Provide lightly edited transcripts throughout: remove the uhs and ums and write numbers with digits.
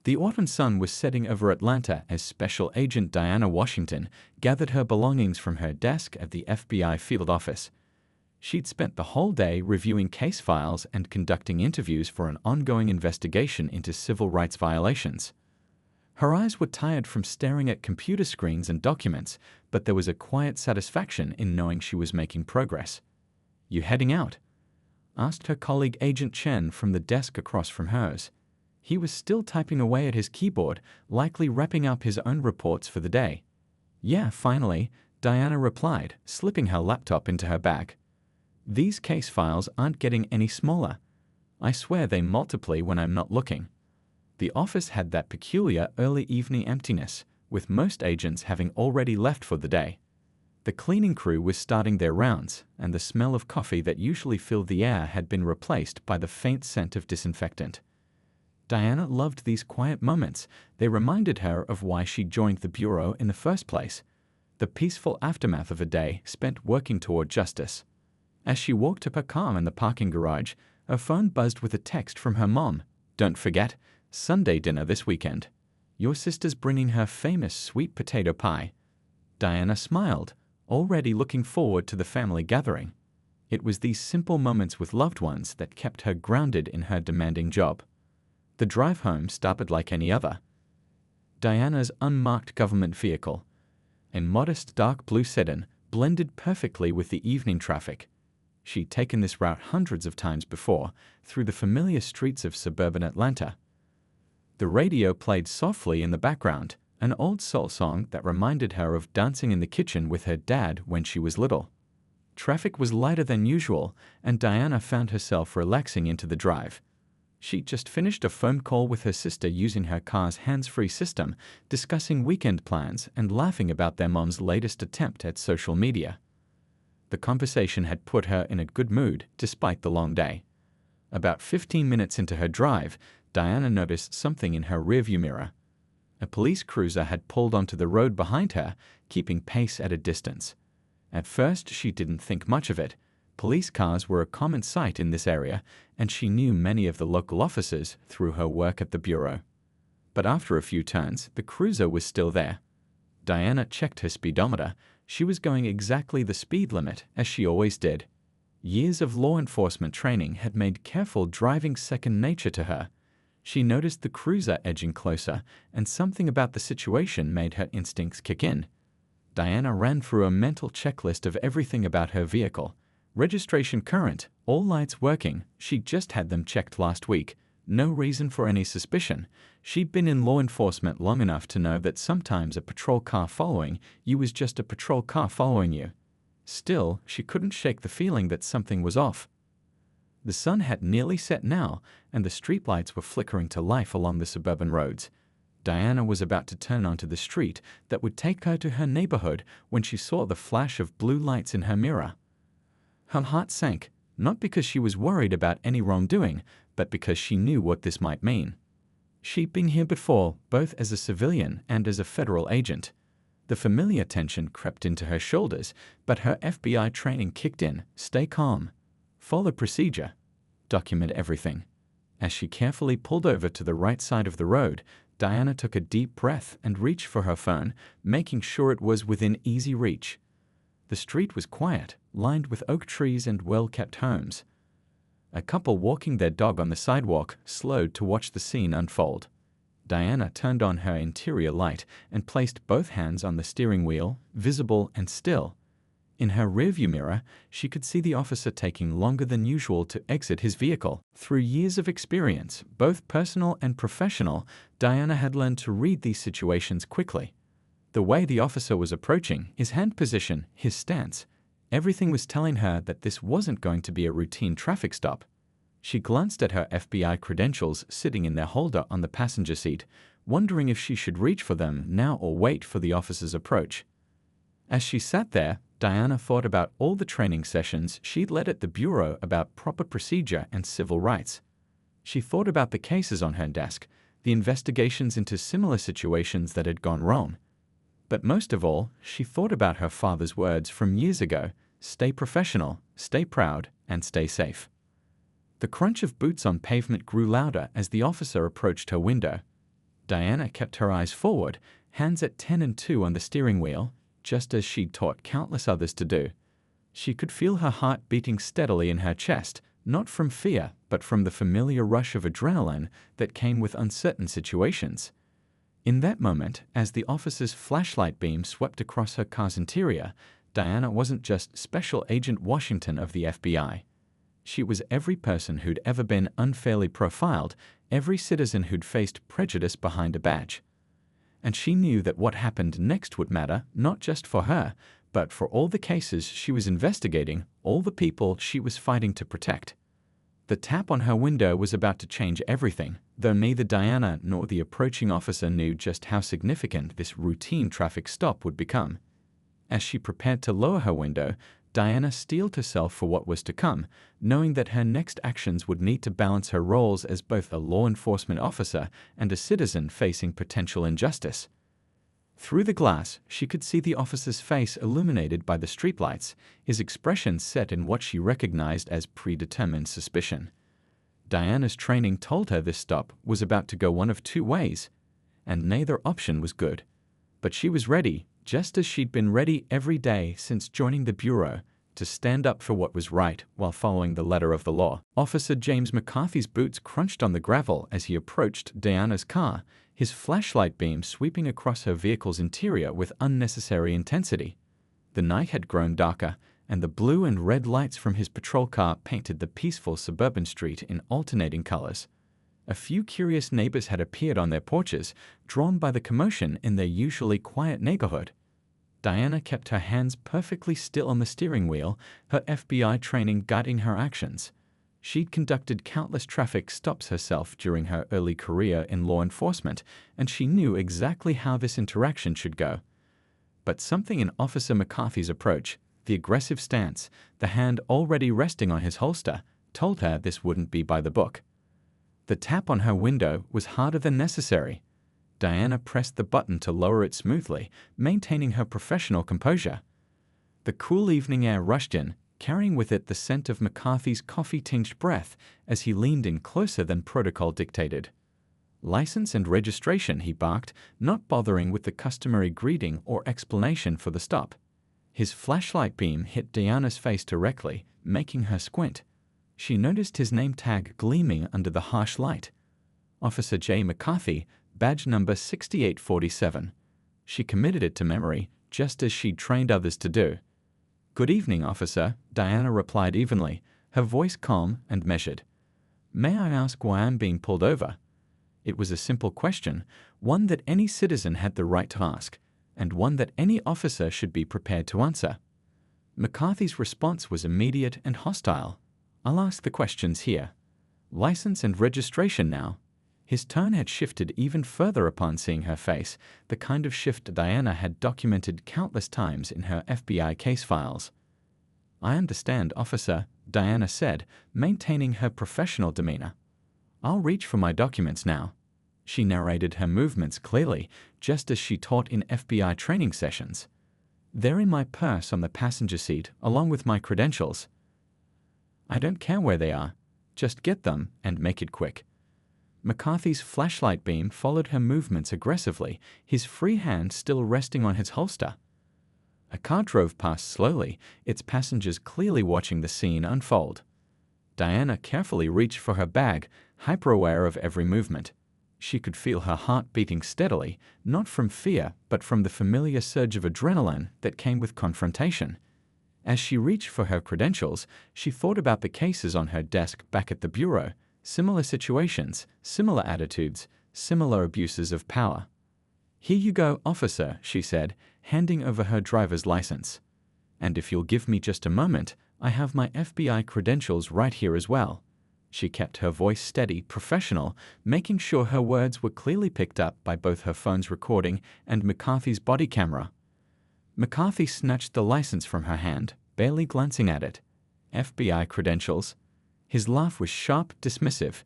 The autumn sun was setting over Atlanta as Special Agent Diana Washington gathered her belongings from her desk at the FBI field office. She'd spent the whole day reviewing case files and conducting interviews for an ongoing investigation into civil rights violations. Her eyes were tired from staring at computer screens and documents, but there was a quiet satisfaction in knowing she was making progress. "You heading out?" asked her colleague Agent Chen from the desk across from hers. He was still typing away at his keyboard, likely wrapping up his own reports for the day. "Yeah, finally," Diana replied, slipping her laptop into her bag. "These case files aren't getting any smaller. I swear they multiply when I'm not looking." The office had that peculiar early evening emptiness, with most agents having already left for the day. The cleaning crew was starting their rounds, and the smell of coffee that usually filled the air had been replaced by the faint scent of disinfectant. Diana loved these quiet moments. They reminded her of why she joined the Bureau in the first place, the peaceful aftermath of a day spent working toward justice. As she walked to her car in the parking garage, her phone buzzed with a text from her mom. "Don't forget, Sunday dinner this weekend. Your sister's bringing her famous sweet potato pie." Diana smiled, already looking forward to the family gathering. It was these simple moments with loved ones that kept her grounded in her demanding job. The drive home started like any other. Diana's unmarked government vehicle, a modest dark blue sedan, blended perfectly with the evening traffic. She'd taken this route hundreds of times before, through the familiar streets of suburban Atlanta. The radio played softly in the background, an old soul song that reminded her of dancing in the kitchen with her dad when she was little. Traffic was lighter than usual, and Diana found herself relaxing into the drive. She'd just finished a phone call with her sister using her car's hands-free system, discussing weekend plans and laughing about their mom's latest attempt at social media. The conversation had put her in a good mood, despite the long day. About 15 minutes into her drive, Diana noticed something in her rearview mirror. A police cruiser had pulled onto the road behind her, keeping pace at a distance. At first, she didn't think much of it. Police cars were a common sight in this area, and she knew many of the local officers through her work at the Bureau. But after a few turns, the cruiser was still there. Diana checked her speedometer. She was going exactly the speed limit, as she always did. Years of law enforcement training had made careful driving second nature to her. She noticed the cruiser edging closer, and something about the situation made her instincts kick in. Diana ran through a mental checklist of everything about her vehicle. Registration current, all lights working, she'd just had them checked last week. No reason for any suspicion. She'd been in law enforcement long enough to know that sometimes a patrol car following you was just a patrol car following you. Still, she couldn't shake the feeling that something was off. The sun had nearly set now, and the streetlights were flickering to life along the suburban roads. Diana was about to turn onto the street that would take her to her neighborhood when she saw the flash of blue lights in her mirror. Her heart sank, not because she was worried about any wrongdoing, but because she knew what this might mean. She'd been here before, both as a civilian and as a federal agent. The familiar tension crept into her shoulders, but her FBI training kicked in. Stay calm. Follow procedure. Document everything. As she carefully pulled over to the right side of the road, Diana took a deep breath and reached for her phone, making sure it was within easy reach. The street was quiet, lined with oak trees and well-kept homes. A couple walking their dog on the sidewalk slowed to watch the scene unfold. Diana turned on her interior light and placed both hands on the steering wheel, visible and still. In her rearview mirror, she could see the officer taking longer than usual to exit his vehicle. Through years of experience, both personal and professional, Diana had learned to read these situations quickly. The way the officer was approaching, his hand position, his stance, everything was telling her that this wasn't going to be a routine traffic stop. She glanced at her FBI credentials sitting in their holder on the passenger seat, wondering if she should reach for them now or wait for the officer's approach. As she sat there, Diana thought about all the training sessions she'd led at the Bureau about proper procedure and civil rights. She thought about the cases on her desk, the investigations into similar situations that had gone wrong. But most of all, she thought about her father's words from years ago: stay professional, stay proud, and stay safe. The crunch of boots on pavement grew louder as the officer approached her window. Diana kept her eyes forward, hands at 10 and 2 on the steering wheel, just as she'd taught countless others to do. She could feel her heart beating steadily in her chest, not from fear, but from the familiar rush of adrenaline that came with uncertain situations. In that moment, as the officer's flashlight beam swept across her car's interior, Diana wasn't just Special Agent Washington of the FBI. She was every person who'd ever been unfairly profiled, every citizen who'd faced prejudice behind a badge. And she knew that what happened next would matter not just for her, but for all the cases she was investigating, all the people she was fighting to protect. The tap on her window was about to change everything, though neither Diana nor the approaching officer knew just how significant this routine traffic stop would become. As she prepared to lower her window, Diana steeled herself for what was to come, knowing that her next actions would need to balance her roles as both a law enforcement officer and a citizen facing potential injustice. Through the glass, she could see the officer's face illuminated by the streetlights, his expression set in what she recognized as predetermined suspicion. Diana's training told her this stop was about to go one of two ways, and neither option was good. But she was ready, just as she'd been ready every day since joining the Bureau, to stand up for what was right while following the letter of the law. Officer James McCarthy's boots crunched on the gravel as he approached Diana's car, his flashlight beam sweeping across her vehicle's interior with unnecessary intensity. The night had grown darker, and the blue and red lights from his patrol car painted the peaceful suburban street in alternating colors. A few curious neighbors had appeared on their porches, drawn by the commotion in their usually quiet neighborhood. Diana kept her hands perfectly still on the steering wheel, her FBI training guiding her actions. She'd conducted countless traffic stops herself during her early career in law enforcement, and she knew exactly how this interaction should go. But something in Officer McCarthy's approach, the aggressive stance, the hand already resting on his holster, told her this wouldn't be by the book. The tap on her window was harder than necessary. Diana pressed the button to lower it smoothly, maintaining her professional composure. The cool evening air rushed in, carrying with it the scent of McCarthy's coffee-tinged breath as he leaned in closer than protocol dictated. "License and registration," he barked, not bothering with the customary greeting or explanation for the stop. His flashlight beam hit Diana's face directly, making her squint. She noticed his name tag gleaming under the harsh light. Officer J. McCarthy, badge number 6847. She committed it to memory, just as she'd trained others to do. "Good evening, officer," Diana replied evenly, her voice calm and measured. "May I ask why I'm being pulled over?" It was a simple question, one that any citizen had the right to ask, and one that any officer should be prepared to answer. McCarthy's response was immediate and hostile. "I'll ask the questions here. License and registration now." His tone had shifted even further upon seeing her face, the kind of shift Diana had documented countless times in her FBI case files. "I understand, officer," Diana said, maintaining her professional demeanor. "I'll reach for my documents now." She narrated her movements clearly, just as she taught in FBI training sessions. "They're in my purse on the passenger seat, along with my credentials." "I don't care where they are. Just get them and make it quick." McCarthy's flashlight beam followed her movements aggressively, his free hand still resting on his holster. A car drove past slowly, its passengers clearly watching the scene unfold. Diana carefully reached for her bag, hyper-aware of every movement. She could feel her heart beating steadily, not from fear, but from the familiar surge of adrenaline that came with confrontation. As she reached for her credentials, she thought about the cases on her desk back at the Bureau. Similar situations, similar attitudes, similar abuses of power. "Here you go, officer," she said, handing over her driver's license. "And if you'll give me just a moment, I have my FBI credentials right here as well." She kept her voice steady, professional, making sure her words were clearly picked up by both her phone's recording and McCarthy's body camera. McCarthy snatched the license from her hand, barely glancing at it. "FBI credentials?" His laugh was sharp, dismissive.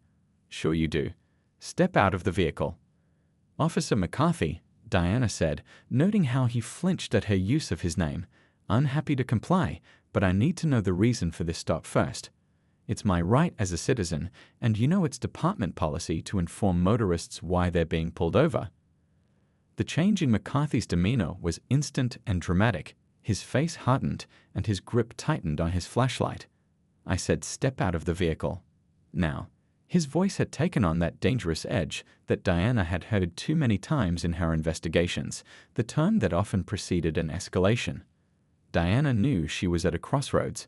"Sure you do. Step out of the vehicle." "Officer McCarthy," Diana said, noting how he flinched at her use of his name. "Unhappy to comply, but I need to know the reason for this stop first. It's my right as a citizen, and you know it's department policy to inform motorists why they're being pulled over." The change in McCarthy's demeanor was instant and dramatic. His face hardened, and his grip tightened on his flashlight. I said, "Step out of the vehicle." Now, his voice had taken on that dangerous edge that Diana had heard too many times in her investigations, the tone that often preceded an escalation. Diana knew she was at a crossroads.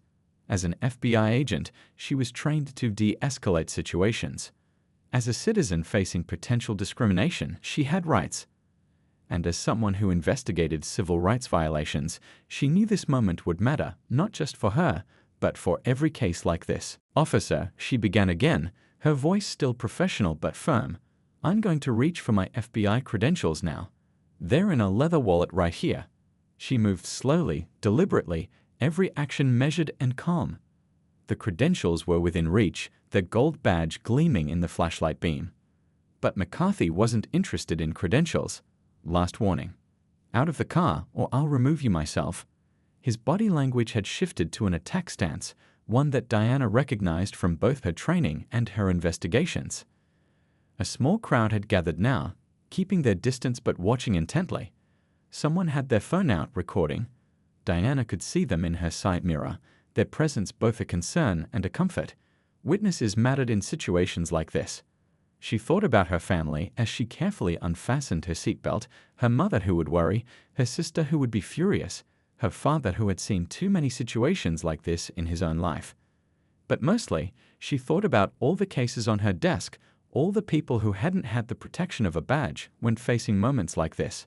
As an FBI agent, she was trained to de-escalate situations. As a citizen facing potential discrimination, she had rights. And as someone who investigated civil rights violations, she knew this moment would matter, not just for her, but for every case like this. "Officer," she began again, her voice still professional but firm, "I'm going to reach for my FBI credentials now. They're in a leather wallet right here." She moved slowly, deliberately, every action measured and calm. The credentials were within reach, their gold badge gleaming in the flashlight beam. But McCarthy wasn't interested in credentials. "Last warning. Out of the car, or I'll remove you myself." His body language had shifted to an attack stance, one that Diana recognized from both her training and her investigations. A small crowd had gathered now, keeping their distance but watching intently. Someone had their phone out, recording. Diana could see them in her side mirror, their presence both a concern and a comfort. Witnesses mattered in situations like this. She thought about her family as she carefully unfastened her seatbelt, her mother who would worry, her sister who would be furious, her father who had seen too many situations like this in his own life. But mostly, she thought about all the cases on her desk, all the people who hadn't had the protection of a badge when facing moments like this.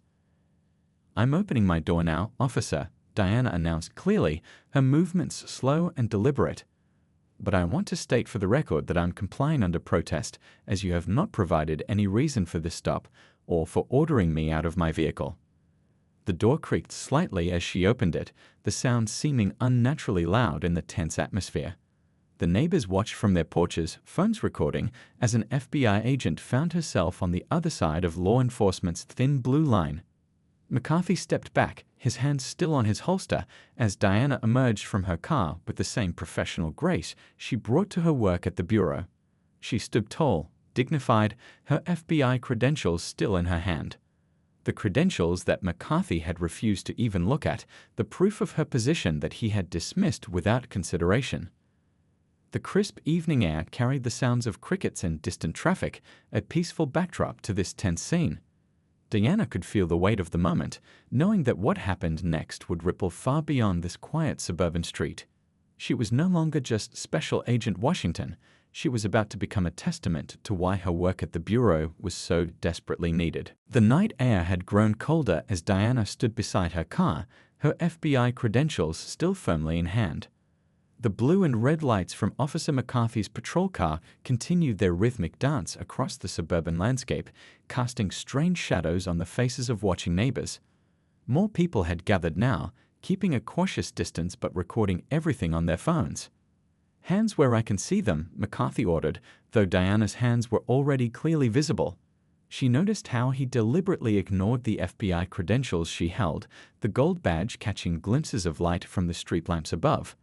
"I'm opening my door now, officer," Diana announced clearly, her movements slow and deliberate. "But I want to state for the record that I'm complying under protest, as you have not provided any reason for this stop or for ordering me out of my vehicle." The door creaked slightly as she opened it, the sound seeming unnaturally loud in the tense atmosphere. The neighbors watched from their porches, phones recording, as an FBI agent found herself on the other side of law enforcement's thin blue line. McCarthy stepped back, his hands still on his holster, as Diana emerged from her car with the same professional grace she brought to her work at the bureau. She stood tall, dignified, her FBI credentials still in her hand. The credentials that McCarthy had refused to even look at, the proof of her position that he had dismissed without consideration. The crisp evening air carried the sounds of crickets and distant traffic, a peaceful backdrop to this tense scene. Diana could feel the weight of the moment, knowing that what happened next would ripple far beyond this quiet suburban street. She was no longer just Special Agent Washington. She was about to become a testament to why her work at the bureau was so desperately needed. The night air had grown colder as Diana stood beside her car, her FBI credentials still firmly in hand. The blue and red lights from Officer McCarthy's patrol car continued their rhythmic dance across the suburban landscape, casting strange shadows on the faces of watching neighbors. More people had gathered now, keeping a cautious distance but recording everything on their phones. "Hands where I can see them," McCarthy ordered, though Diana's hands were already clearly visible. She noticed how he deliberately ignored the FBI credentials she held, the gold badge catching glimpses of light from the street lamps above.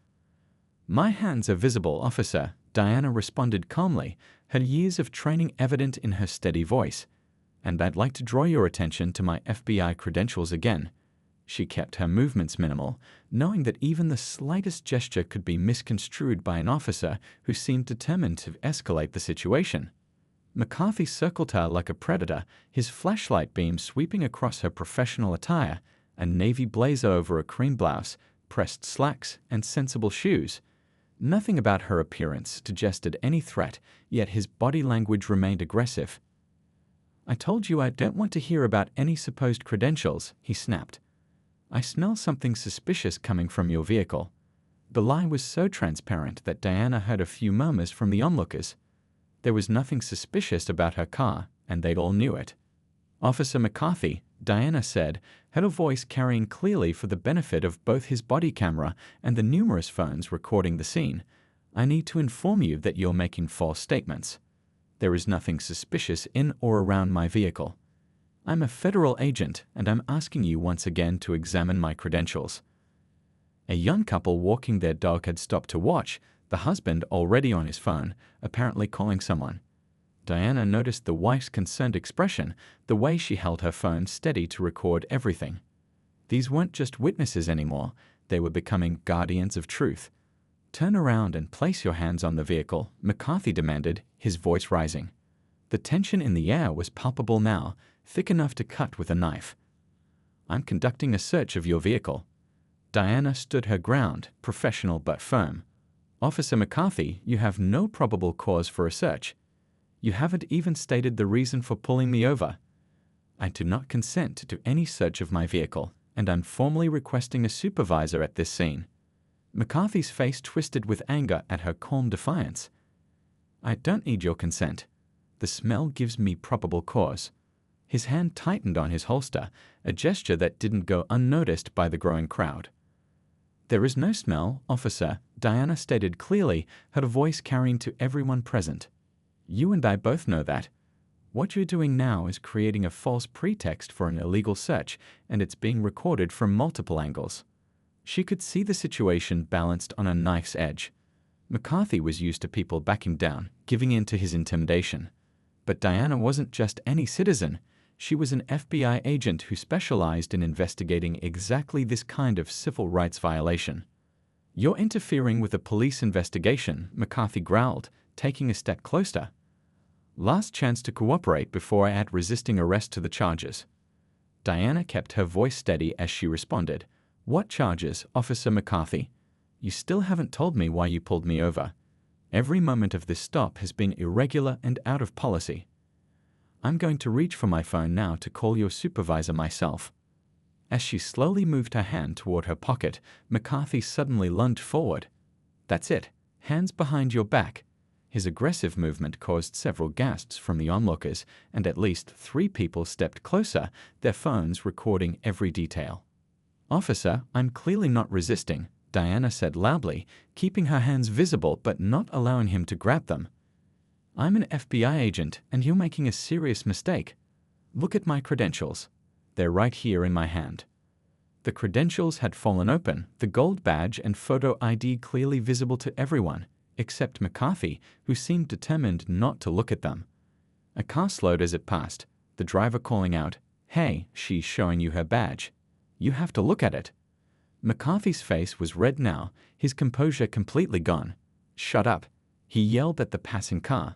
"My hands are visible, officer," Diana responded calmly, her years of training evident in her steady voice. "And I'd like to draw your attention to my FBI credentials again." She kept her movements minimal, knowing that even the slightest gesture could be misconstrued by an officer who seemed determined to escalate the situation. McCarthy circled her like a predator, his flashlight beam sweeping across her professional attire, a navy blazer over a cream blouse, pressed slacks, and sensible shoes. Nothing about her appearance suggested any threat, yet his body language remained aggressive. "I told you I don't want to hear about any supposed credentials," he snapped. "I smell something suspicious coming from your vehicle." The lie was so transparent that Diana heard a few murmurs from the onlookers. There was nothing suspicious about her car, and they'd all knew it. "Officer McCarthy," Diana said, her voice carrying clearly for the benefit of both his body camera and the numerous phones recording the scene, "I need to inform you that you're making false statements. There is nothing suspicious in or around my vehicle. I'm a federal agent, and I'm asking you once again to examine my credentials." A young couple walking their dog had stopped to watch, the husband already on his phone, apparently calling someone. Diana noticed the wife's concerned expression, the way she held her phone steady to record everything. These weren't just witnesses anymore, they were becoming guardians of truth. "Turn around and place your hands on the vehicle," McCarthy demanded, his voice rising. The tension in the air was palpable now, thick enough to cut with a knife. "I'm conducting a search of your vehicle." Diana stood her ground, professional but firm. "Officer McCarthy, you have no probable cause for a search. You haven't even stated the reason for pulling me over. I do not consent to any search of my vehicle, and I'm formally requesting a supervisor at this scene." McCarthy's face twisted with anger at her calm defiance. "I don't need your consent. The smell gives me probable cause." His hand tightened on his holster, a gesture that didn't go unnoticed by the growing crowd. "There is no smell, officer," Diana stated clearly, her voice carrying to everyone present. "You and I both know that. What you're doing now is creating a false pretext for an illegal search, and it's being recorded from multiple angles." She could see the situation balanced on a knife's edge. McCarthy was used to people backing down, giving in to his intimidation. But Diana wasn't just any citizen. She was an FBI agent who specialized in investigating exactly this kind of civil rights violation. "You're interfering with a police investigation," McCarthy growled, taking a step closer. "Last chance to cooperate before I add resisting arrest to the charges." Diana kept her voice steady as she responded. "What charges, Officer McCarthy? You still haven't told me why you pulled me over. Every moment of this stop has been irregular and out of policy. I'm going to reach for my phone now to call your supervisor myself." As she slowly moved her hand toward her pocket, McCarthy suddenly lunged forward. "That's it. Hands behind your back." His aggressive movement caused several gasps from the onlookers, and at least 3 people stepped closer, their phones recording every detail. "Officer, I'm clearly not resisting," Diana said loudly, keeping her hands visible but not allowing him to grab them. "I'm an FBI agent, and you're making a serious mistake. Look at my credentials. They're right here in my hand." The credentials had fallen open, the gold badge and photo ID clearly visible to everyone, except McCarthy, who seemed determined not to look at them. A car slowed as it passed, the driver calling out, "Hey, she's showing you her badge. You have to look at it." McCarthy's face was red now, his composure completely gone. "Shut up," he yelled at the passing car.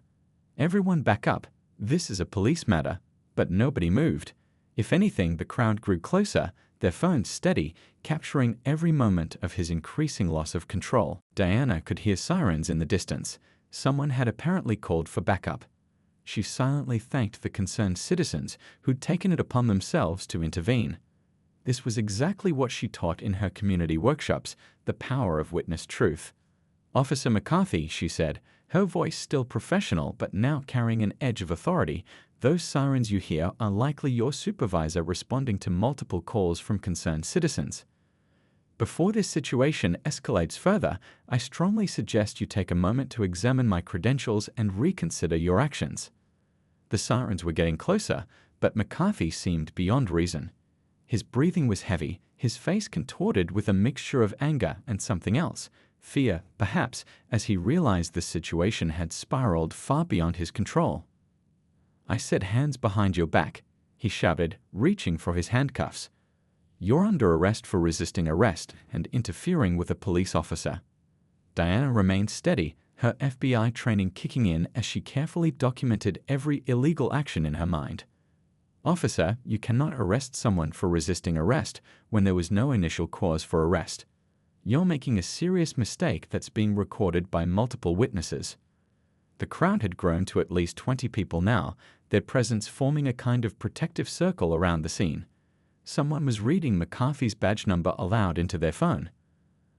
"Everyone back up. This is a police matter." But nobody moved. If anything, the crowd grew closer, their phones steady, capturing every moment of his increasing loss of control. Diana could hear sirens in the distance. Someone had apparently called for backup. She silently thanked the concerned citizens who'd taken it upon themselves to intervene. This was exactly what she taught in her community workshops, the power of witness truth. "Officer McCarthy," she said, her voice still professional but now carrying an edge of authority, "those sirens you hear are likely your supervisor responding to multiple calls from concerned citizens. Before this situation escalates further, I strongly suggest you take a moment to examine my credentials and reconsider your actions." The sirens were getting closer, but McCarthy seemed beyond reason. His breathing was heavy, his face contorted with a mixture of anger and something else, fear, perhaps, as he realized the situation had spiraled far beyond his control. "I said hands behind your back," he shouted, reaching for his handcuffs. "You're under arrest for resisting arrest and interfering with a police officer." Diana remained steady, her FBI training kicking in as she carefully documented every illegal action in her mind. "Officer, you cannot arrest someone for resisting arrest when there was no initial cause for arrest. You're making a serious mistake that's being recorded by multiple witnesses." The crowd had grown to at least 20 people now, their presence forming a kind of protective circle around the scene. Someone was reading McCarthy's badge number aloud into their phone.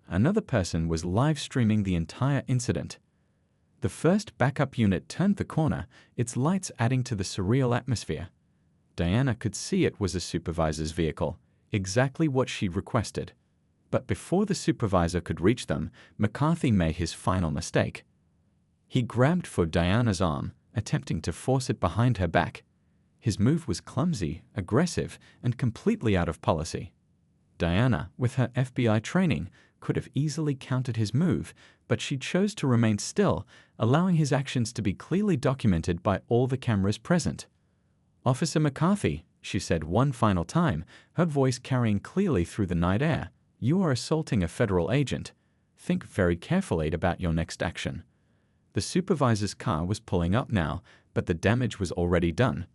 Another person was live streaming the entire incident. The first backup unit turned the corner, its lights adding to the surreal atmosphere. Diana could see it was a supervisor's vehicle, exactly what she'd requested. But before the supervisor could reach them, McCarthy made his final mistake. He grabbed for Diana's arm, attempting to force it behind her back. His move was clumsy, aggressive, and completely out of policy. Diana, with her FBI training, could have easily countered his move, but she chose to remain still, allowing his actions to be clearly documented by all the cameras present. "Officer McCarthy," she said one final time, her voice carrying clearly through the night air, "you are assaulting a federal agent. Think very carefully about your next action." The supervisor's car was pulling up now, but the damage was already done.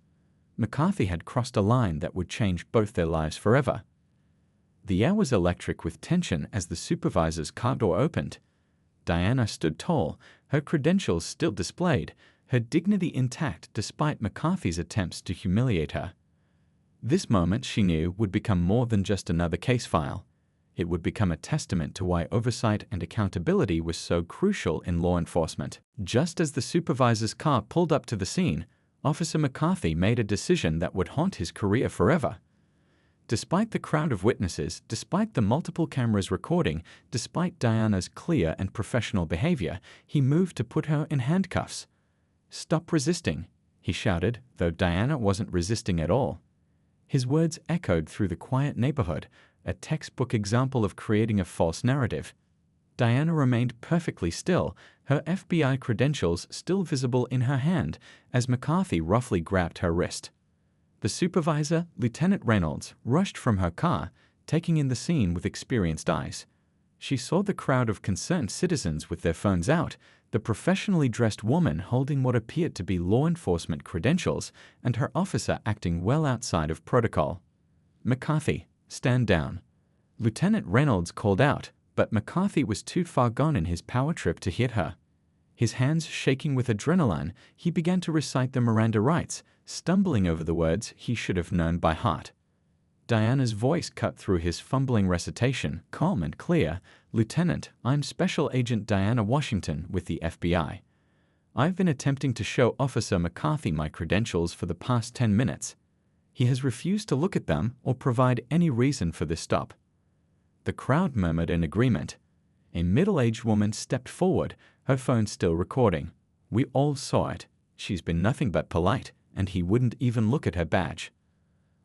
McCarthy had crossed a line that would change both their lives forever. The air was electric with tension as the supervisor's car door opened. Diana stood tall, her credentials still displayed, her dignity intact despite McCarthy's attempts to humiliate her. This moment, she knew, would become more than just another case file. It would become a testament to why oversight and accountability was so crucial in law enforcement. Just as the supervisor's car pulled up to the scene, Officer McCarthy made a decision that would haunt his career forever. Despite the crowd of witnesses, despite the multiple cameras recording, despite Diana's clear and professional behavior, he moved to put her in handcuffs. "Stop resisting," he shouted, though Diana wasn't resisting at all. His words echoed through the quiet neighborhood, a textbook example of creating a false narrative. Diana remained perfectly still, her FBI credentials still visible in her hand, as McCarthy roughly grabbed her wrist. The supervisor, Lieutenant Reynolds, rushed from her car, taking in the scene with experienced eyes. She saw the crowd of concerned citizens with their phones out, the professionally dressed woman holding what appeared to be law enforcement credentials, and her officer acting well outside of protocol. "McCarthy, stand down." Lieutenant Reynolds called out, but McCarthy was too far gone in his power trip to hit her. His hands shaking with adrenaline, he began to recite the Miranda rights, stumbling over the words he should have known by heart. Diana's voice cut through his fumbling recitation, calm and clear. "Lieutenant, I'm Special Agent Diana Washington with the FBI. I've been attempting to show Officer McCarthy my credentials for the past 10 minutes. He has refused to look at them or provide any reason for this stop." The crowd murmured in agreement. A middle-aged woman stepped forward, her phone still recording. "We all saw it. She's been nothing but polite, and he wouldn't even look at her badge."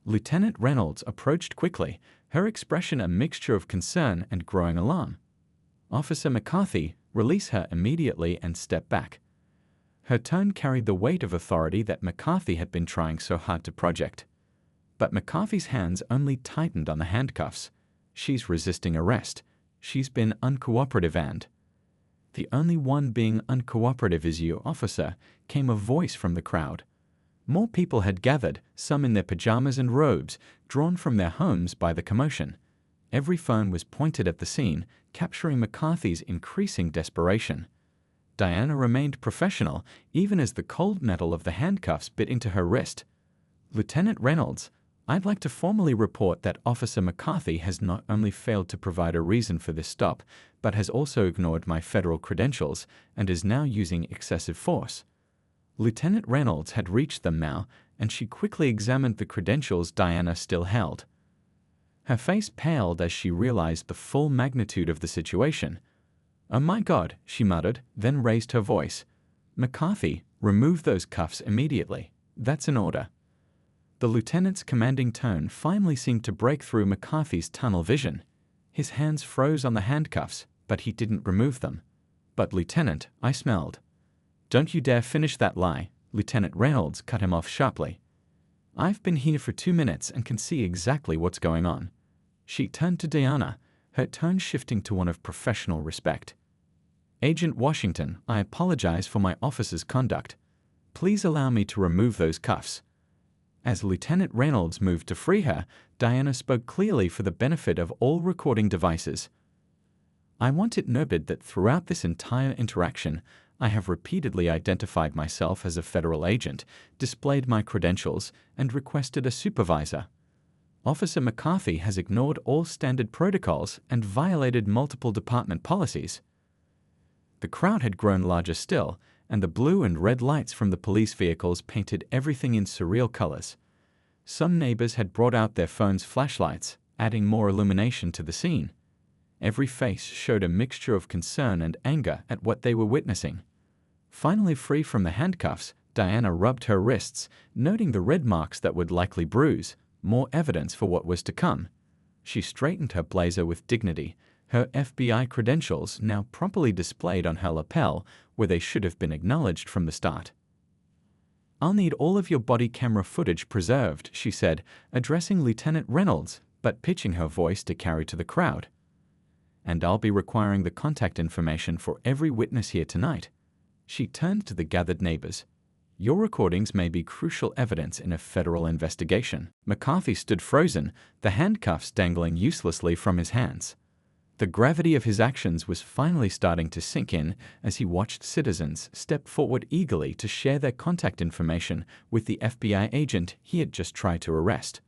Lieutenant Reynolds approached quickly, her expression a mixture of concern and growing alarm. "Officer McCarthy, release her immediately and step back." Her tone carried the weight of authority that McCarthy had been trying so hard to project. But McCarthy's hands only tightened on the handcuffs. "She's resisting arrest. She's been uncooperative and—" "The only one being uncooperative is you, officer," came a voice from the crowd. More people had gathered, some in their pajamas and robes, drawn from their homes by the commotion. Every phone was pointed at the scene, capturing McCarthy's increasing desperation. Diana remained professional, even as the cold metal of the handcuffs bit into her wrist. "Lieutenant Reynolds, I'd like to formally report that Officer McCarthy has not only failed to provide a reason for this stop, but has also ignored my federal credentials and is now using excessive force." Lieutenant Reynolds had reached them now, and she quickly examined the credentials Diana still held. Her face paled as she realized the full magnitude of the situation. "Oh my God," she muttered, then raised her voice. "McCarthy, remove those cuffs immediately. That's an order." The lieutenant's commanding tone finally seemed to break through McCarthy's tunnel vision. His hands froze on the handcuffs, but he didn't remove them. "But Lieutenant, I smelled." "Don't you dare finish that lie," Lieutenant Reynolds cut him off sharply. "I've been here for 2 minutes and can see exactly what's going on." She turned to Diana, her tone shifting to one of professional respect. "Agent Washington, I apologize for my officer's conduct. Please allow me to remove those cuffs." As Lieutenant Reynolds moved to free her, Diana spoke clearly for the benefit of all recording devices. "I want it noted that throughout this entire interaction, I have repeatedly identified myself as a federal agent, displayed my credentials, and requested a supervisor. Officer McCarthy has ignored all standard protocols and violated multiple department policies." The crowd had grown larger still, and the blue and red lights from the police vehicles painted everything in surreal colors. Some neighbors had brought out their phones' flashlights, adding more illumination to the scene. Every face showed a mixture of concern and anger at what they were witnessing. Finally free from the handcuffs, Diana rubbed her wrists, noting the red marks that would likely bruise, more evidence for what was to come. She straightened her blazer with dignity, her FBI credentials now properly displayed on her lapel where they should have been acknowledged from the start. "I'll need all of your body camera footage preserved," she said, addressing Lieutenant Reynolds, but pitching her voice to carry to the crowd. "And I'll be requiring the contact information for every witness here tonight." She turned to the gathered neighbors. "Your recordings may be crucial evidence in a federal investigation." McCarthy stood frozen, the handcuffs dangling uselessly from his hands. The gravity of his actions was finally starting to sink in as he watched citizens step forward eagerly to share their contact information with the FBI agent he had just tried to arrest.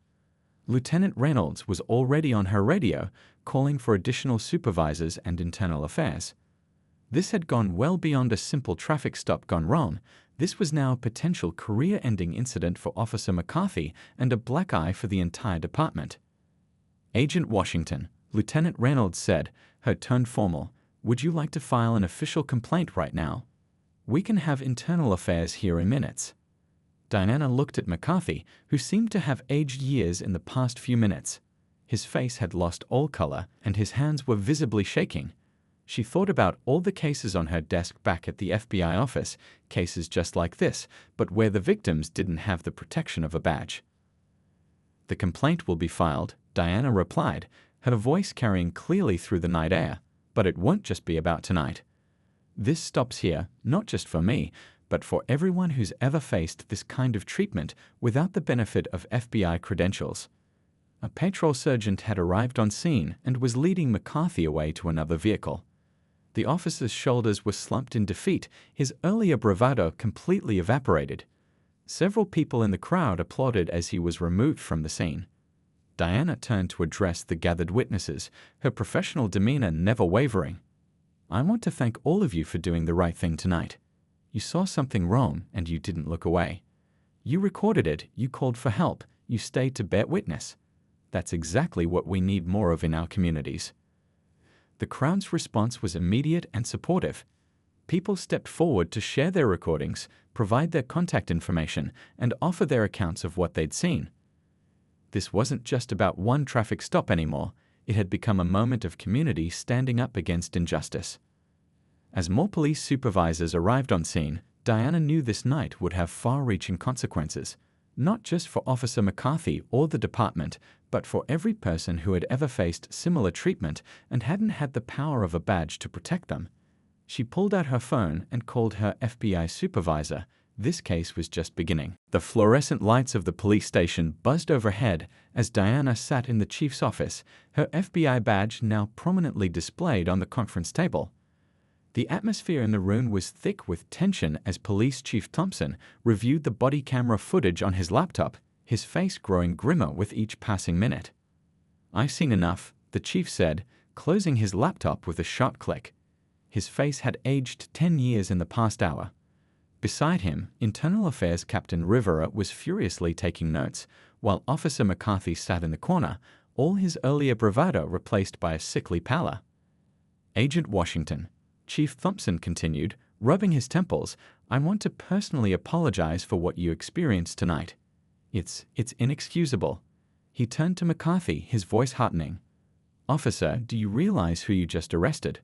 Lieutenant Reynolds was already on her radio, calling for additional supervisors and internal affairs. This had gone well beyond a simple traffic stop gone wrong. This was now a potential career-ending incident for Officer McCarthy and a black eye for the entire department. "Agent Washington," Lieutenant Reynolds said, her tone formal, "would you like to file an official complaint right now? We can have internal affairs here in minutes." Diana looked at McCarthy, who seemed to have aged years in the past few minutes. His face had lost all color, and his hands were visibly shaking. She thought about all the cases on her desk back at the FBI office, cases just like this, but where the victims didn't have the protection of a badge. "The complaint will be filed," Diana replied, her voice carrying clearly through the night air, "but it won't just be about tonight. This stops here, not just for me, but for everyone who's ever faced this kind of treatment without the benefit of FBI credentials." A patrol sergeant had arrived on scene and was leading McCarthy away to another vehicle. The officer's shoulders were slumped in defeat, his earlier bravado completely evaporated. Several people in the crowd applauded as he was removed from the scene. Diana turned to address the gathered witnesses, her professional demeanor never wavering. "I want to thank all of you for doing the right thing tonight. You saw something wrong and you didn't look away. You recorded it, you called for help, you stayed to bear witness. That's exactly what we need more of in our communities." The crowd's response was immediate and supportive. People stepped forward to share their recordings, provide their contact information, and offer their accounts of what they'd seen. This wasn't just about one traffic stop anymore. It had become a moment of community standing up against injustice. As more police supervisors arrived on scene, Diana knew this night would have far-reaching consequences, not just for Officer McCarthy or the department, but for every person who had ever faced similar treatment and hadn't had the power of a badge to protect them. She pulled out her phone and called her FBI supervisor. This case was just beginning. The fluorescent lights of the police station buzzed overhead as Diana sat in the chief's office, her FBI badge now prominently displayed on the conference table. The atmosphere in the room was thick with tension as Police Chief Thompson reviewed the body camera footage on his laptop, his face growing grimmer with each passing minute. "I've seen enough," the chief said, closing his laptop with a sharp click. His face had aged 10 years in the past hour. Beside him, Internal Affairs Captain Rivera was furiously taking notes, while Officer McCarthy sat in the corner, all his earlier bravado replaced by a sickly pallor. "Agent Washington," Chief Thompson continued, rubbing his temples, "I want to personally apologize for what you experienced tonight. It's inexcusable." He turned to McCarthy, his voice heartening. "Officer, do you realize who you just arrested?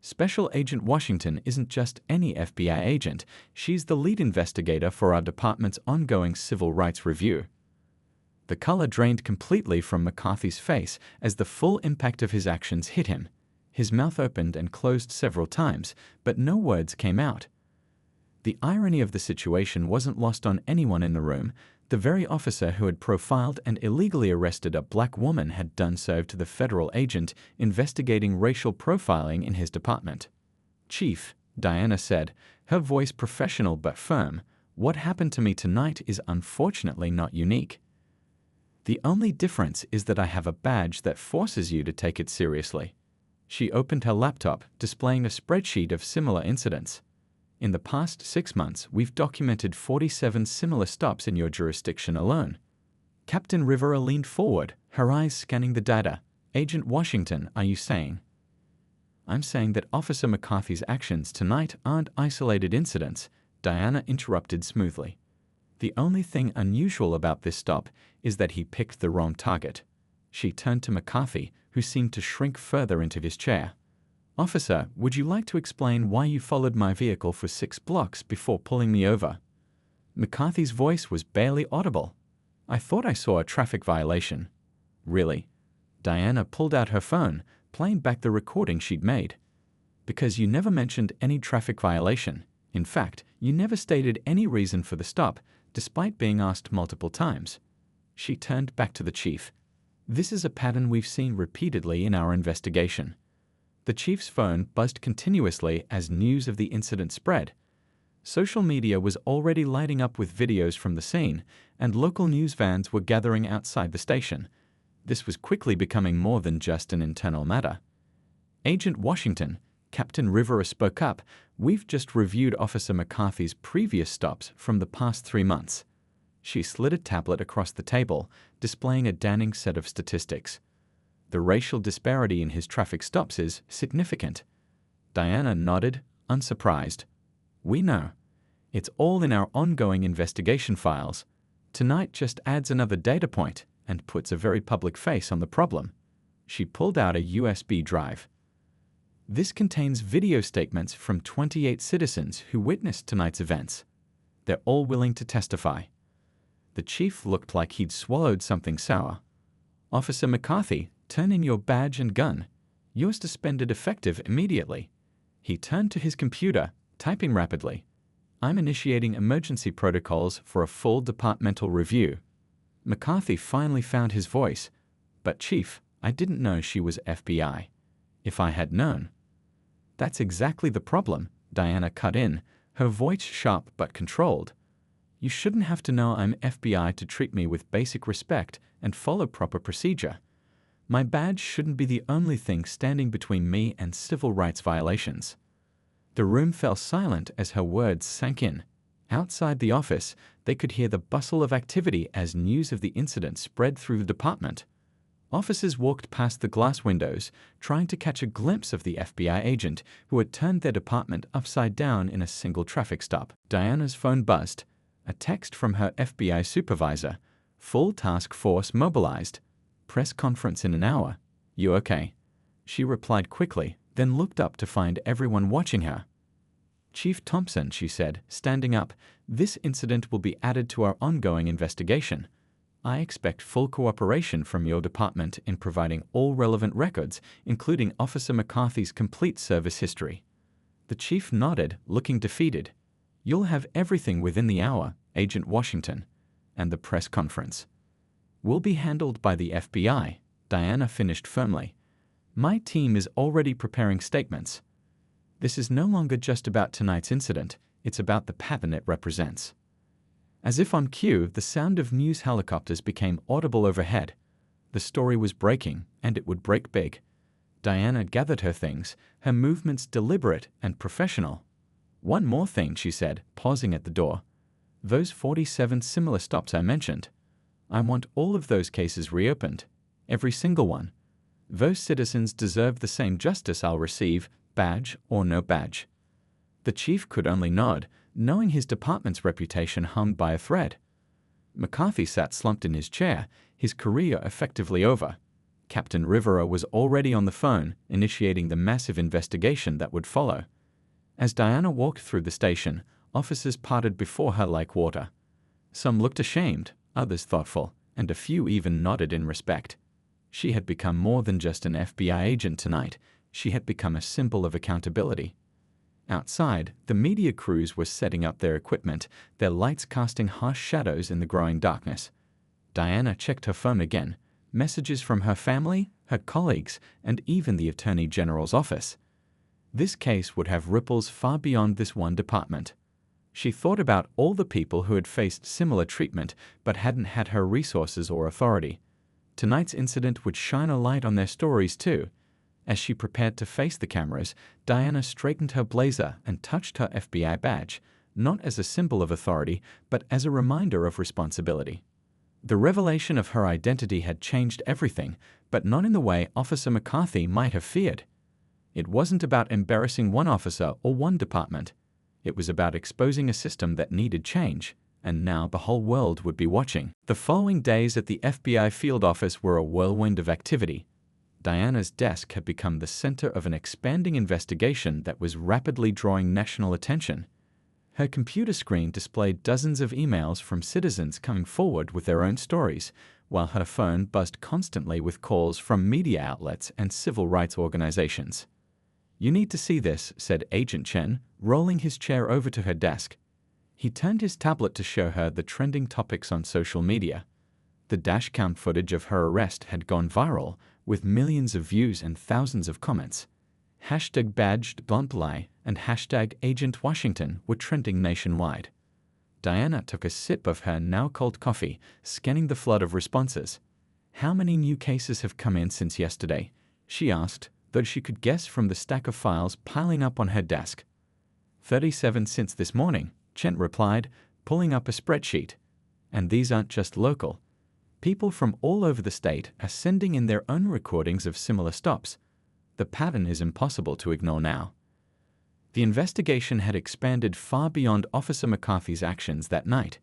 Special Agent Washington isn't just any FBI agent. She's the lead investigator for our department's ongoing civil rights review." The color drained completely from McCarthy's face as the full impact of his actions hit him. His mouth opened and closed several times, but no words came out. The irony of the situation wasn't lost on anyone in the room. The very officer who had profiled and illegally arrested a black woman had done so to the federal agent investigating racial profiling in his department. "Chief," Diana said, her voice professional but firm, "what happened to me tonight is unfortunately not unique. The only difference is that I have a badge that forces you to take it seriously." She opened her laptop, displaying a spreadsheet of similar incidents. "In the past 6 months, we've documented 47 similar stops in your jurisdiction alone." Captain Rivera leaned forward, her eyes scanning the data. "Agent Washington, are you saying?" "I'm saying that Officer McCarthy's actions tonight aren't isolated incidents," Diana interrupted smoothly. "The only thing unusual about this stop is that he picked the wrong target. She turned to McCarthy, who seemed to shrink further into his chair. "Officer, would you like to explain why you followed my vehicle for 6 blocks before pulling me over?" McCarthy's voice was barely audible. "I thought I saw a traffic violation." "Really?" Diana pulled out her phone, playing back the recording she'd made. "Because you never mentioned any traffic violation. In fact, you never stated any reason for the stop, despite being asked multiple times." She turned back to the chief. "This is a pattern we've seen repeatedly in our investigation." The chief's phone buzzed continuously as news of the incident spread. Social media was already lighting up with videos from the scene, and local news vans were gathering outside the station. This was quickly becoming more than just an internal matter. "Agent Washington," Captain Rivera spoke up, "we've just reviewed Officer McCarthy's previous stops from the past 3 months." She slid a tablet across the table, displaying a damning set of statistics. "The racial disparity in his traffic stops is significant." Diana nodded, unsurprised. "We know. It's all in our ongoing investigation files. Tonight just adds another data point and puts a very public face on the problem." She pulled out a USB drive. "This contains video statements from 28 citizens who witnessed tonight's events. They're all willing to testify." The chief looked like he'd swallowed something sour. "Officer McCarthy, turn in your badge and gun. You're suspended effective immediately." He turned to his computer, typing rapidly. "I'm initiating emergency protocols for a full departmental review." McCarthy finally found his voice. "But Chief, I didn't know she was FBI. If I had known." "That's exactly the problem," Diana cut in, her voice sharp but controlled. "You shouldn't have to know I'm FBI to treat me with basic respect and follow proper procedure. My badge shouldn't be the only thing standing between me and civil rights violations." The room fell silent as her words sank in. Outside the office, they could hear the bustle of activity as news of the incident spread through the department. Officers walked past the glass windows, trying to catch a glimpse of the FBI agent who had turned their department upside down in a single traffic stop. Diana's phone buzzed. A text from her FBI supervisor. "Full task force mobilized. Press conference in an hour. You okay?" She replied quickly, then looked up to find everyone watching her. "Chief Thompson," she said, standing up, "this incident will be added to our ongoing investigation. I expect full cooperation from your department in providing all relevant records, including Officer McCarthy's complete service history." The chief nodded, looking defeated. "You'll have everything within the hour, Agent Washington." "And the press conference?" "Will be handled by the FBI," Diana finished firmly. "My team is already preparing statements. This is no longer just about tonight's incident, it's about the pattern it represents." As if on cue, the sound of news helicopters became audible overhead. The story was breaking, and it would break big. Diana gathered her things, her movements deliberate and professional. "One more thing," she said, pausing at the door. "Those 47 similar stops I mentioned. I want all of those cases reopened. Every single one. Those citizens deserve the same justice I'll receive, badge or no badge." The chief could only nod, knowing his department's reputation hung by a thread. McCarthy sat slumped in his chair, his career effectively over. Captain Rivera was already on the phone, initiating the massive investigation that would follow. As Diana walked through the station, officers parted before her like water. Some looked ashamed, others thoughtful, and a few even nodded in respect. She had become more than just an FBI agent tonight. She had become a symbol of accountability. Outside, the media crews were setting up their equipment, their lights casting harsh shadows in the growing darkness. Diana checked her phone again. Messages from her family, her colleagues, and even the Attorney General's office. This case would have ripples far beyond this one department. She thought about all the people who had faced similar treatment but hadn't had her resources or authority. Tonight's incident would shine a light on their stories too. As she prepared to face the cameras, Diana straightened her blazer and touched her FBI badge, not as a symbol of authority, but as a reminder of responsibility. The revelation of her identity had changed everything, but not in the way Officer McCarthy might have feared. It wasn't about embarrassing one officer or one department. It was about exposing a system that needed change, and now the whole world would be watching. The following days at the FBI field office were a whirlwind of activity. Diana's desk had become the center of an expanding investigation that was rapidly drawing national attention. Her computer screen displayed dozens of emails from citizens coming forward with their own stories, while her phone buzzed constantly with calls from media outlets and civil rights organizations. "You need to see this," said Agent Chen, rolling his chair over to her desk. He turned his tablet to show her the trending topics on social media. The dashcam footage of her arrest had gone viral, with millions of views and thousands of comments. #BadgedBluntLie and #AgentWashington were trending nationwide. Diana took a sip of her now-cold coffee, scanning the flood of responses. "How many new cases have come in since yesterday?" she asked, though she could guess from the stack of files piling up on her desk. 37 since this morning," Chen replied, pulling up a spreadsheet. "And these aren't just local. People from all over the state are sending in their own recordings of similar stops. The pattern is impossible to ignore now." The investigation had expanded far beyond Officer McCarthy's actions that night.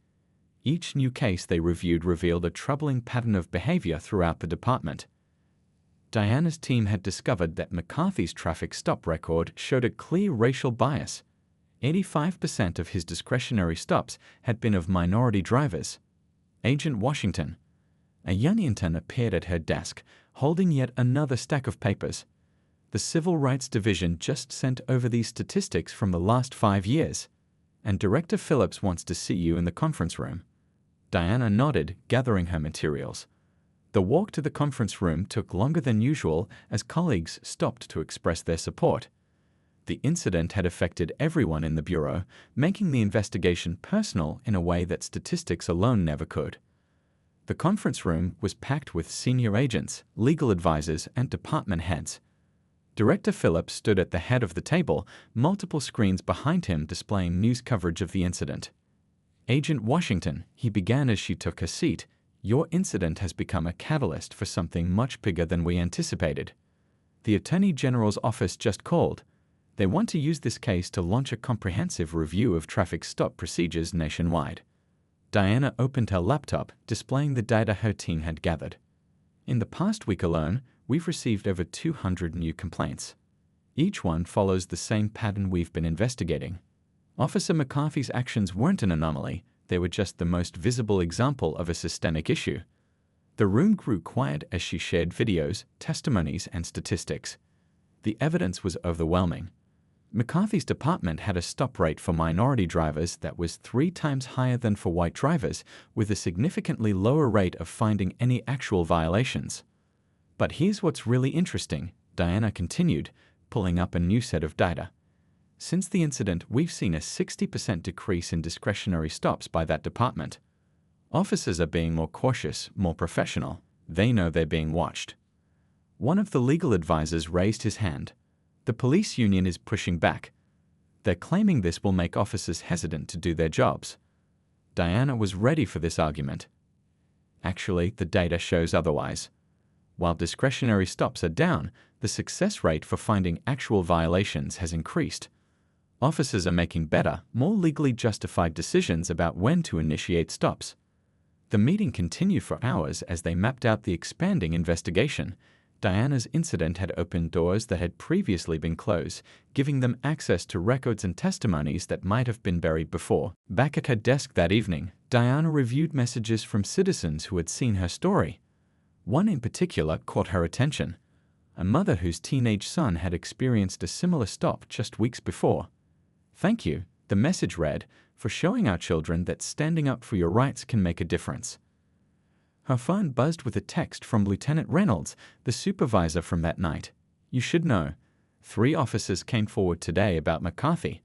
Each new case they reviewed revealed a troubling pattern of behavior throughout the department. Diana's team had discovered that McCarthy's traffic stop record showed a clear racial bias. 85% of his discretionary stops had been of minority drivers. Agent Washington. A young intern appeared at her desk, holding yet another stack of papers. "The Civil Rights Division just sent over these statistics from the last 5 years, and Director Phillips wants to see you in the conference room." Diana nodded, gathering her materials. The walk to the conference room took longer than usual as colleagues stopped to express their support. The incident had affected everyone in the Bureau, making the investigation personal in a way that statistics alone never could. The conference room was packed with senior agents, legal advisors, and department heads. Director Phillips stood at the head of the table, multiple screens behind him displaying news coverage of the incident. "Agent Washington," he began as she took her seat, "your incident has become a catalyst for something much bigger than we anticipated. The Attorney General's office just called. They want to use this case to launch a comprehensive review of traffic stop procedures nationwide." Diana opened her laptop, displaying the data her team had gathered. "In the past week alone, we've received over 200 new complaints. Each one follows the same pattern we've been investigating. Officer McCarthy's actions weren't an anomaly, they were just the most visible example of a systemic issue." The room grew quiet as she shared videos, testimonies, and statistics. The evidence was overwhelming. McCarthy's department had a stop rate for minority drivers that was 3 times higher than for white drivers, with a significantly lower rate of finding any actual violations. "But here's what's really interesting," Diana continued, pulling up a new set of data. "Since the incident, we've seen a 60% decrease in discretionary stops by that department. Officers are being more cautious, more professional. They know they're being watched." One of the legal advisors raised his hand. "The police union is pushing back. They're claiming this will make officers hesitant to do their jobs." Diana was ready for this argument. Actually, the data shows otherwise. While discretionary stops are down, the success rate for finding actual violations has increased. Officers are making better, more legally justified decisions about when to initiate stops. The meeting continued for hours as they mapped out the expanding investigation. Diana's incident had opened doors that had previously been closed, giving them access to records and testimonies that might have been buried before. Back at her desk that evening, Diana reviewed messages from citizens who had seen her story. One in particular caught her attention. A mother whose teenage son had experienced a similar stop just weeks before. "Thank you," the message read, "for showing our children that standing up for your rights can make a difference." Her phone buzzed with a text from Lieutenant Reynolds, the supervisor from that night. "You should know. 3 officers came forward today about McCarthy.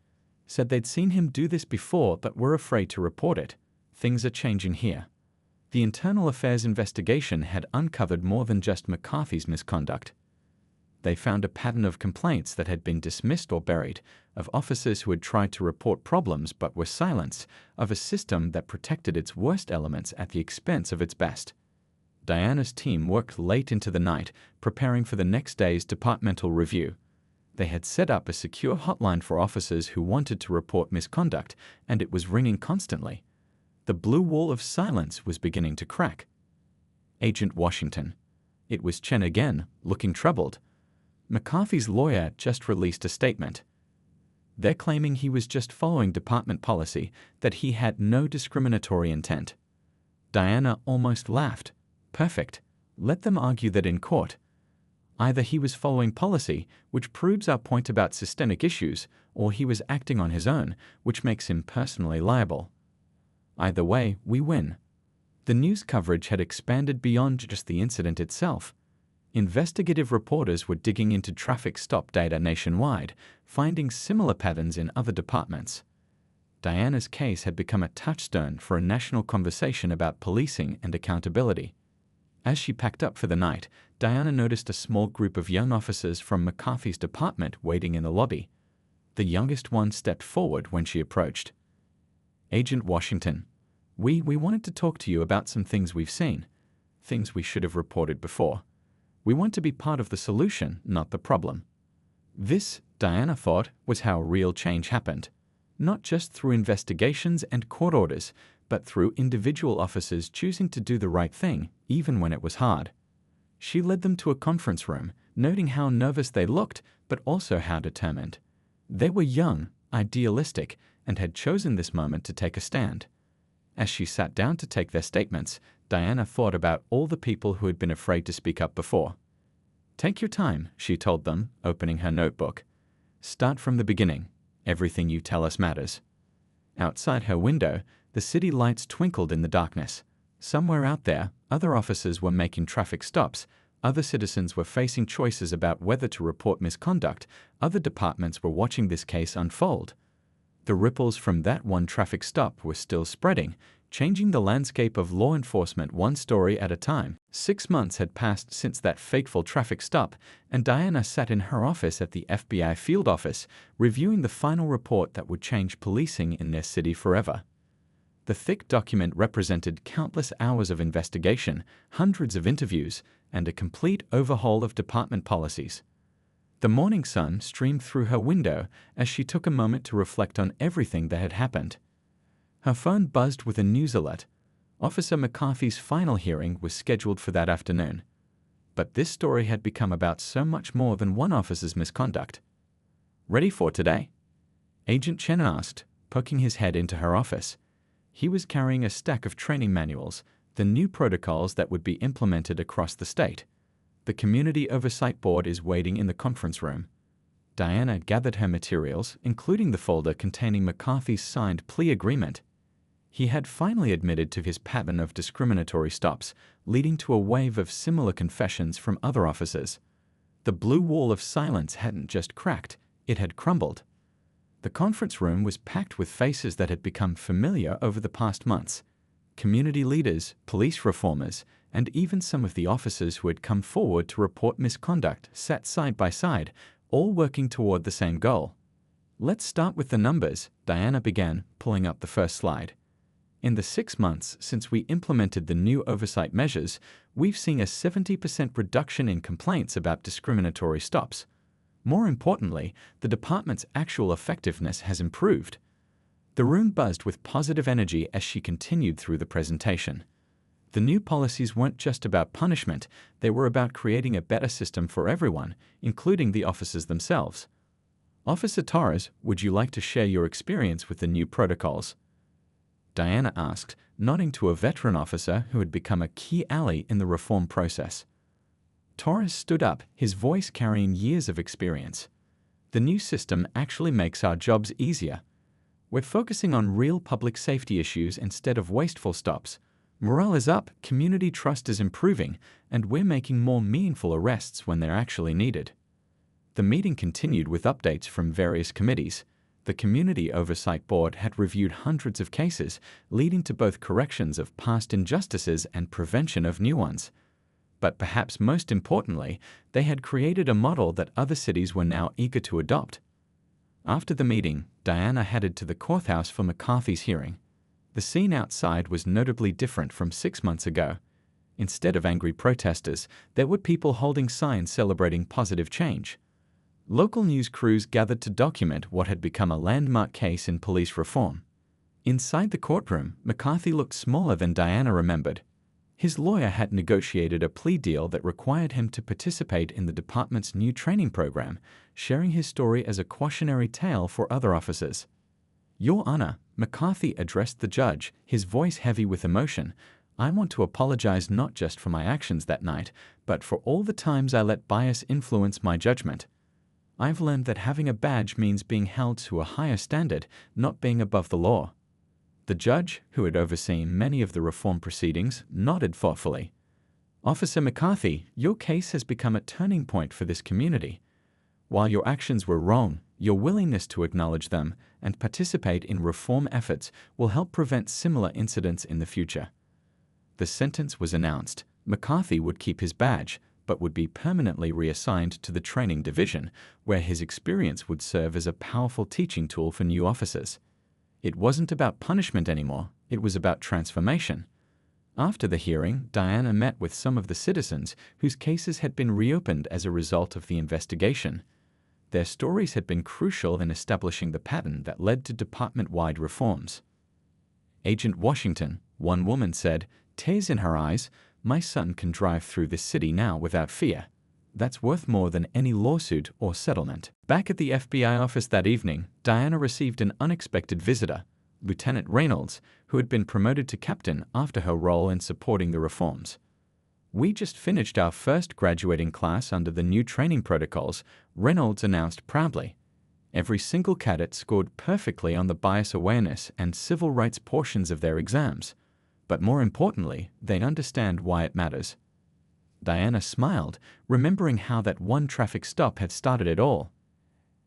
Said they'd seen him do this before but were afraid to report it. Things are changing here." The Internal Affairs investigation had uncovered more than just McCarthy's misconduct. They found a pattern of complaints that had been dismissed or buried, of officers who had tried to report problems but were silenced, of a system that protected its worst elements at the expense of its best. Diana's team worked late into the night, preparing for the next day's departmental review. They had set up a secure hotline for officers who wanted to report misconduct, and it was ringing constantly. The blue wall of silence was beginning to crack. Agent Washington. It was Chen again, looking troubled. McCarthy's lawyer just released a statement. They're claiming he was just following department policy, that he had no discriminatory intent. Diana almost laughed. Perfect. Let them argue that in court. Either he was following policy, which proves our point about systemic issues, or he was acting on his own, which makes him personally liable. Either way, we win. The news coverage had expanded beyond just the incident itself. Investigative reporters were digging into traffic stop data nationwide, finding similar patterns in other departments. Diana's case had become a touchstone for a national conversation about policing and accountability. As she packed up for the night, Diana noticed a small group of young officers from McCarthy's department waiting in the lobby. The youngest one stepped forward when she approached. Agent Washington, we wanted to talk to you about some things we've seen. Things we should have reported before. We want to be part of the solution, not the problem. This, Diana thought, was how real change happened. Not just through investigations and court orders, but through individual officers choosing to do the right thing, even when it was hard. She led them to a conference room, noting how nervous they looked, but also how determined. They were young, idealistic, and had chosen this moment to take a stand. As she sat down to take their statements, Diana thought about all the people who had been afraid to speak up before. Take your time, she told them, opening her notebook. Start from the beginning. Everything you tell us matters. Outside her window, the city lights twinkled in the darkness. Somewhere out there, other officers were making traffic stops. Other citizens were facing choices about whether to report misconduct. Other departments were watching this case unfold. The ripples from that one traffic stop were still spreading, changing the landscape of law enforcement one story at a time. 6 months had passed since that fateful traffic stop, and Diana sat in her office at the FBI field office, reviewing the final report that would change policing in their city forever. The thick document represented countless hours of investigation, hundreds of interviews, and a complete overhaul of department policies. The morning sun streamed through her window as she took a moment to reflect on everything that had happened. Her phone buzzed with a news alert. Officer McCarthy's final hearing was scheduled for that afternoon. But this story had become about so much more than one officer's misconduct. Ready for today? Agent Chen asked, poking his head into her office. He was carrying a stack of training manuals, the new protocols that would be implemented across the state. The Community Oversight Board is waiting in the conference room. Diana gathered her materials, including the folder containing McCarthy's signed plea agreement. He had finally admitted to his pattern of discriminatory stops, leading to a wave of similar confessions from other officers. The blue wall of silence hadn't just cracked, it had crumbled. The conference room was packed with faces that had become familiar over the past months. Community leaders, police reformers, and even some of the officers who had come forward to report misconduct sat side by side, all working toward the same goal. Let's start with the numbers, Diana began, pulling up the first slide. In the 6 months since we implemented the new oversight measures, we've seen a 70% reduction in complaints about discriminatory stops. More importantly, the department's actual effectiveness has improved. The room buzzed with positive energy as she continued through the presentation. The new policies weren't just about punishment, they were about creating a better system for everyone, including the officers themselves. Officer Torres, would you like to share your experience with the new protocols? Diana asked, nodding to a veteran officer who had become a key ally in the reform process. Torres stood up, his voice carrying years of experience. The new system actually makes our jobs easier. We're focusing on real public safety issues instead of wasteful stops. Morale is up, community trust is improving, and we're making more meaningful arrests when they're actually needed. The meeting continued with updates from various committees. The Community Oversight Board had reviewed hundreds of cases, leading to both corrections of past injustices and prevention of new ones. But perhaps most importantly, they had created a model that other cities were now eager to adopt. After the meeting, Diana headed to the courthouse for McCarthy's hearing. The scene outside was notably different from 6 months ago. Instead of angry protesters, there were people holding signs celebrating positive change. Local news crews gathered to document what had become a landmark case in police reform. Inside the courtroom, McCarthy looked smaller than Diana remembered. His lawyer had negotiated a plea deal that required him to participate in the department's new training program, sharing his story as a cautionary tale for other officers. "Your Honor," McCarthy addressed the judge, his voice heavy with emotion, "I want to apologize not just for my actions that night, but for all the times I let bias influence my judgment. I've learned that having a badge means being held to a higher standard, not being above the law." The judge, who had overseen many of the reform proceedings, nodded thoughtfully. "Officer McCarthy, your case has become a turning point for this community. While your actions were wrong, your willingness to acknowledge them and participate in reform efforts will help prevent similar incidents in the future." The sentence was announced. McCarthy would keep his badge, but would be permanently reassigned to the training division, where his experience would serve as a powerful teaching tool for new officers. It wasn't about punishment anymore, it was about transformation. After the hearing, Diana met with some of the citizens whose cases had been reopened as a result of the investigation. Their stories had been crucial in establishing the pattern that led to department-wide reforms. "Agent Washington," one woman said, tears in her eyes, "my son can drive through this city now without fear. That's worth more than any lawsuit or settlement." Back at the FBI office that evening, Diana received an unexpected visitor, Lieutenant Reynolds, who had been promoted to captain after her role in supporting the reforms. "We just finished our first graduating class under the new training protocols," Reynolds announced proudly. Every single cadet scored perfectly on the bias awareness and civil rights portions of their exams. But more importantly, they understand why it matters. Diana smiled, remembering how that one traffic stop had started it all.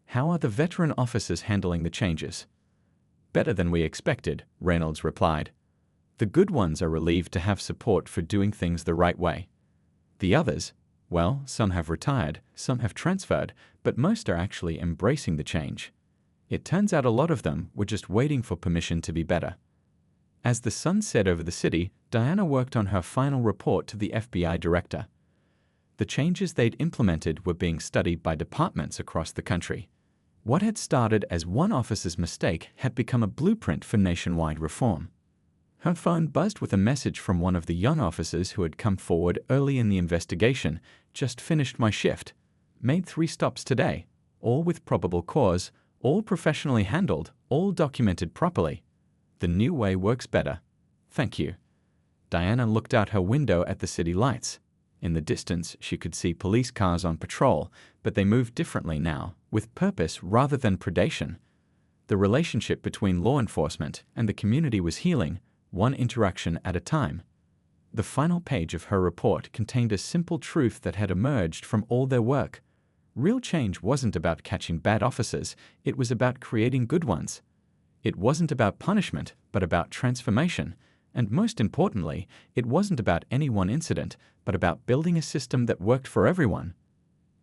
"How are the veteran officers handling the changes?" "Better than we expected," Reynolds replied. "The good ones are relieved to have support for doing things the right way. The others, well, some have retired, some have transferred, but most are actually embracing the change. It turns out a lot of them were just waiting for permission to be better." As the sun set over the city, Diana worked on her final report to the FBI director. The changes they'd implemented were being studied by departments across the country. What had started as one officer's mistake had become a blueprint for nationwide reform. Her phone buzzed with a message from one of the young officers who had come forward early in the investigation. "Just finished my shift. Made 3 stops today, all with probable cause, all professionally handled, all documented properly. The new way works better. Thank you." Diana looked out her window at the city lights. In the distance, she could see police cars on patrol, but they moved differently now, with purpose rather than predation. The relationship between law enforcement and the community was healing, one interaction at a time. The final page of her report contained a simple truth that had emerged from all their work. Real change wasn't about catching bad officers, it was about creating good ones. It wasn't about punishment, but about transformation. And most importantly, it wasn't about any one incident, but about building a system that worked for everyone.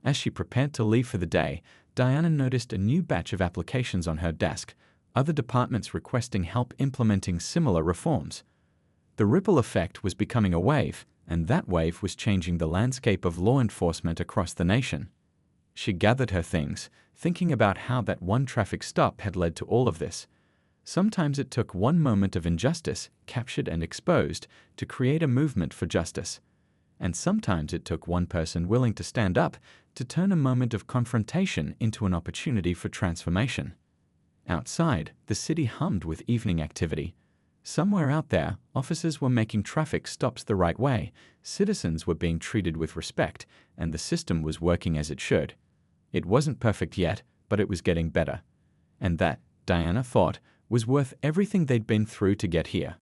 As she prepared to leave for the day, Diana noticed a new batch of applications on her desk, other departments requesting help implementing similar reforms. The ripple effect was becoming a wave, and that wave was changing the landscape of law enforcement across the nation. She gathered her things, thinking about how that one traffic stop had led to all of this. Sometimes it took one moment of injustice, captured and exposed, to create a movement for justice. And sometimes it took one person willing to stand up to turn a moment of confrontation into an opportunity for transformation. Outside, the city hummed with evening activity. Somewhere out there, officers were making traffic stops the right way, citizens were being treated with respect, and the system was working as it should. It wasn't perfect yet, but it was getting better. And that, Diana thought, was worth everything they'd been through to get here.